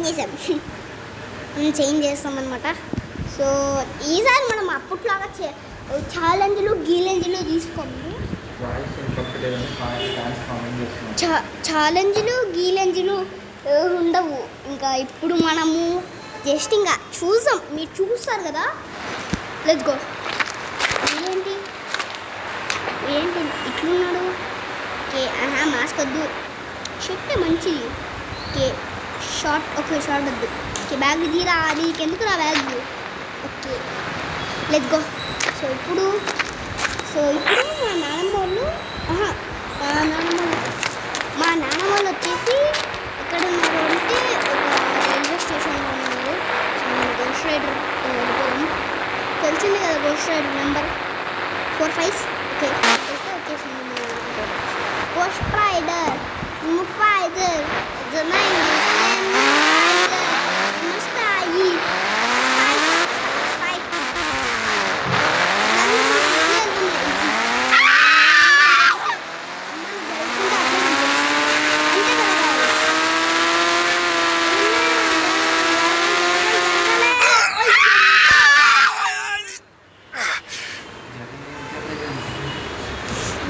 చేసాం. మనం చేంజ్ చేస్తామన్నమాట. సో ఈసారి మనం అప్పట్లాగా ఛాలెంజ్లు గీలెంజ్లు తీసుకోము. ఛాలెంజ్లు గీలెంజ్లు ఉండవు. ఇంకా ఇప్పుడు మనము జస్ట్ ఇంకా చూసాం, మీరు చూస్తారు కదా. Let's go. ఏంటి ఏంటి ఇట్లున్నాడు? ఓకే, మాస్క్ వద్దు. షర్ట్ మంచిది. ఓకే షార్ట్, ఓకే షార్ట్ వద్దు. ఓకే బ్యాగ్ తీరా, నీకెందుకు రా bag? Okay let's go. So ఇప్పుడు మా నాన్నమ్మ వాళ్ళు మా నాన్నమ్మ వాళ్ళు వచ్చేసి ఎక్కడ ఉన్నారు అంటే ఒక రైల్వే స్టేషన్లో ఉన్నారు. గోస్ట్ రైడర్ తెలిసింది కదా, గోస్ట్ రైడర్ నెంబర్ 45. ఓకే వచ్చేసింది గోస్ట్ రైడర్ ముఫైజర్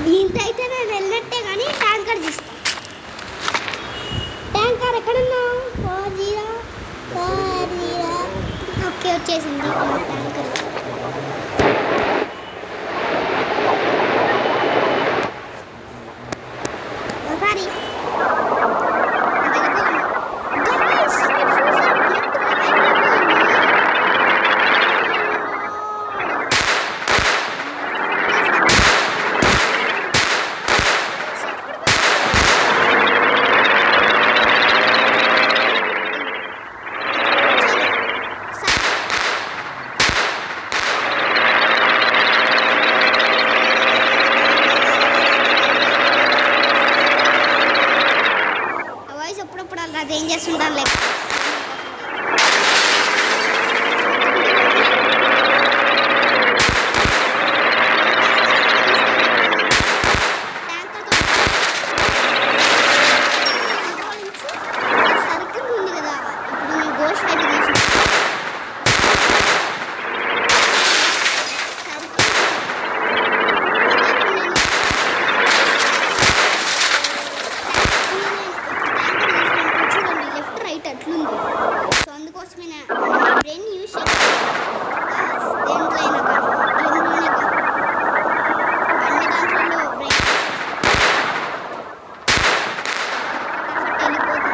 దీంతో అయితే నేను వెళ్ళినట్టే. కానీ ట్యాంకర్ తీస్తాను. ట్యాంకర్ ఎక్కడున్నావు? 40 ఓకే వచ్చేసింది ట్యాంకర్. ఒకసారి అప్పుడప్పుడు అలా చేంజ్ చేస్తుంటాను. లైక్ సర్కిల్ ఉంది కదా, ఇప్పుడు నేను గోస్ట్ అయితే తీసి అట్లుంది. సో అందుకోసమే నా బ్రెయిన్ యూజ్ చేస్తాను. దేంట్లో అయినా దేంట్లోనే అన్ని దాంట్లో బ్రెయిన్ వెళ్ళిపోతుంది.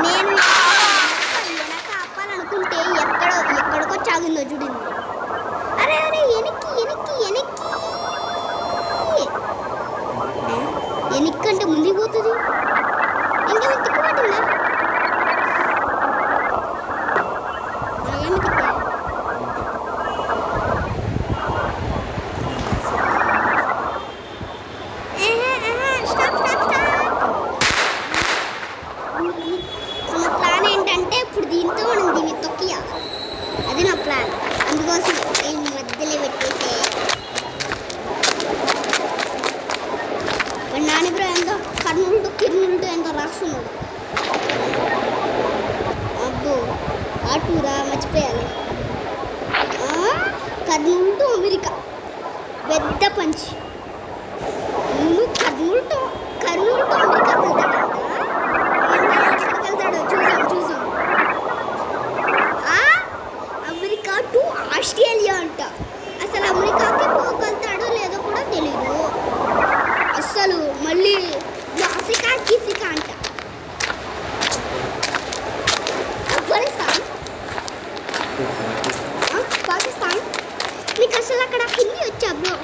నేను వెనక ఆపాలనుకుంటే ఎక్కడికో చాగిందో చూడింది. అరే అరే వెనక్కి అంటే ముందుకు పోతుంది. ఇంకేమో తిక్కుపట్టిందా? ఏమి తిప్పా? నా ప్లాన్ ఏంటంటే ఇప్పుడు దీంతో మనం దీన్ని తొక్కియాలి. అది నా ప్లాన్. అందుకోసం నేను మధ్యలో పెట్టేసే నాన్నబ్రో ఎంతో కిర్నూలు ఎంతో రాస్తున్నాడు. అబ్బో ఆటూరా మర్చిపోయాలి. కర్నూలు టు అమెరికా పెద్ద పంచ్. కర్నూలు టు అమెరికా వెళ్తాడంట. చూసాం అమెరికా టు ఆస్ట్రేలియా అంట. అసలు అమెరికాకి పోగలుగుతాడో లేదో కూడా తెలీదు. అస్సలు మళ్ళీ ఆఫ్రికా అంట. పాకిస్తాన్ నీకు అసలు అక్కడ హిందీ వచ్చా బ్రో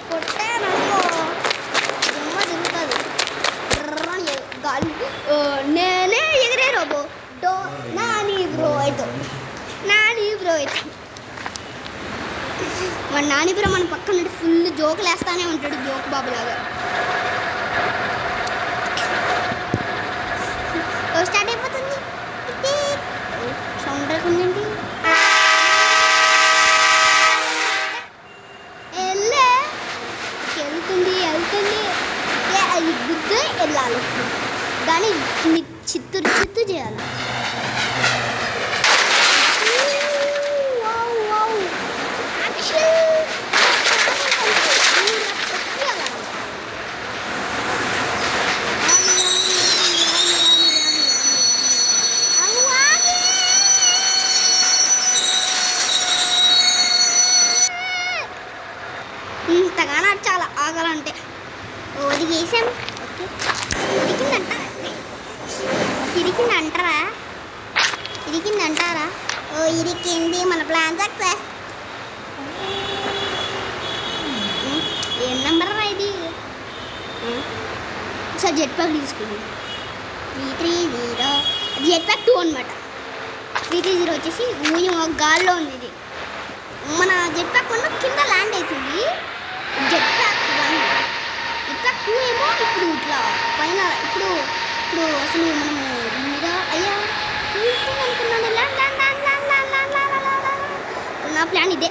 కొట్టాననుకో జమ్మ తిరుగుతుంది గాలి నేనే ఎగిరే రోబో డో నాని బ్రో అయితే మన నాని బ్రో మన పక్కన నుండి ఫుల్ జోకులు వేస్తానే ఉంటాడు జోక్ బాబులాగా స్టార్ట్ అయిపోతుంది సౌండ్ రాకుందండి వెళ్తుంది అది గుద్దు వెళ్ళాలి దాన్ని చిత్తు చేయాలి ఇంతగానో చాలా ఆగాలంటే ఒదిగేసాం ఇరికిందంటారా ఓ ఇరికింది మన ప్లాన్ సక్సెస్ ఏం నెంబర్ రా ఇది సార్ జెట్ ప్యాక్ తీసుకుంది 330 అది జెట్ ప్యాక్ 2 అనమాట 330 వచ్చేసి గాల్లో ఉంది ఇది మన జెట్ ప్యాక్ 1 కింద ల్యాండ్ అవుతుంది జెట్ ప్యాక్ 1 జెట్ ప్యాక్ 2 ఏమో ఇప్పుడు ఇట్లా పైన ఇప్పుడు అసలు మనము మీద అయ్యా అనుకున్నాను నా ప్లాన్ ఇదే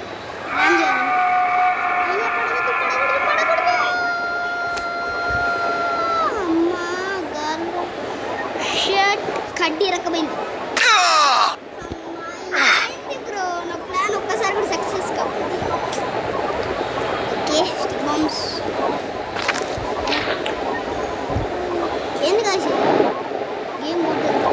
ల్యాండ్ చేయాలి అమ్మా గాల్లో షర్ట్ కడ్డీ రకమైంది బ్రో నా ప్లాన్ ఒక్కసారి కూడా సక్సెస్ కావాలి ఓకే స్టిక్ బాంబ్స్ ఏంది కాసి గేమ్ పోతుంది